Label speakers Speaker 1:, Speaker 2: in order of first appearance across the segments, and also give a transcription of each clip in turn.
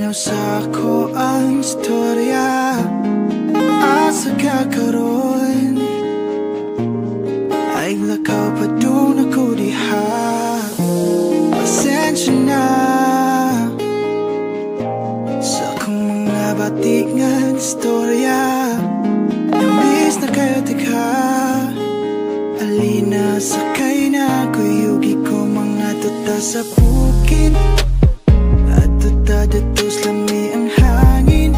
Speaker 1: Malinaw sa ako ang istorya. Asa kakaroon ay lakaw pa doon ako diha. Pasensya na sa akong mga batik nga istorya. Namiss na kayo tika, alina sakay na kuyugi ko mga tuta sa bukid. At tuta datos lami ang hangin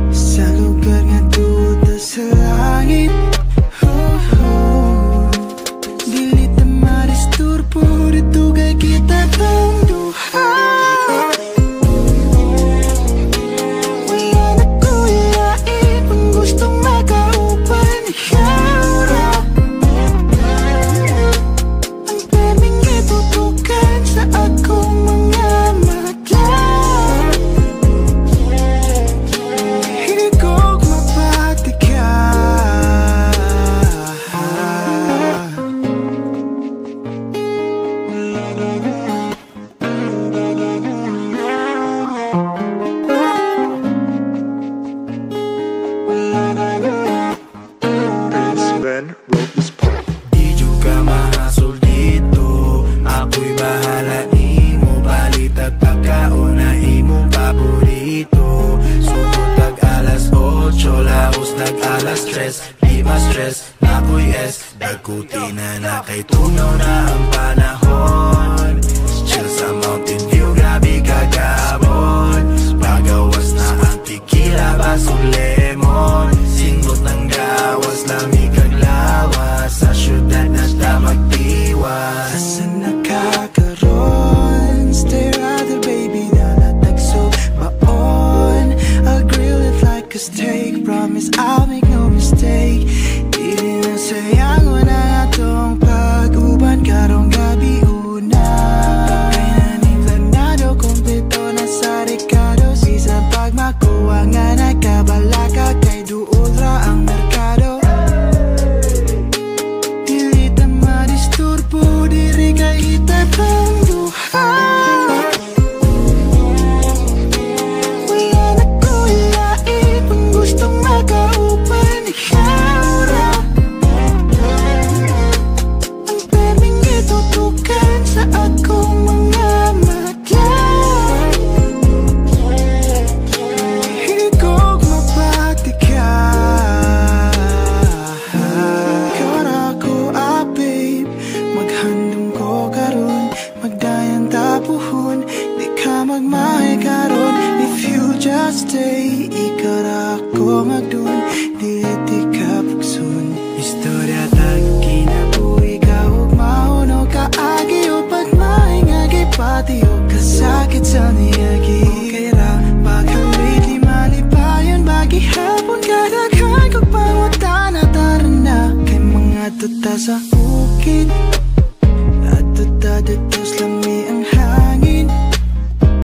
Speaker 1: sa lugar nga tuta sa langit. Dili ta maristurbo dito kay kita tang duha. Wala na kuyain kung gustong makaupan ikaw ra. Ang pwedeng itutukan sa akong mga mata. Hindi ko mapatika.
Speaker 2: Ben wrote this part.
Speaker 3: Di juga mahasol dito, ako'y bahala nimo. Palit at pagkaon na imong paborito. Sugod tag alas 8, laos tag alas 3. Di ma-stress, nako'y S. Dagkuti na kay tunaw na ang panahon. Chill sa Mountain View, grabe kagabon. Pagawas na ang tequila, basong lemon. Singot ng gawas, lamig kag lawas. Sa syudad na ta magtiwas.
Speaker 1: Asa nakakaroon? Stay rather baby, dalatag so baon. I'll grill it like a steak, promise I'll make no mistake. Dili na sayang wala atong pag-uban karong gabi una. Kaya ni planado, kompleto na sa Ricardo. Isang pagmakuha nga nagkabalaka kay duol ra ang merkado. Dili ta madisturbo, diri kay itatang duha. Wala na kuyain kung gustong makaupan ikaw ra. Ang pwedeng itutukan sa akong mga mata. Hindi ko mapatika. Ikaw ra ko, babe. Maghandom ko karon, magdayan tapuhon. Di ka magmahay karon. If you just stay, ikaw ra ko magdun. Di ka pugsun. Istorya tag kinabuhi ka ug mauno ka agi o pagmahay nga gipati o kasakit sa niya.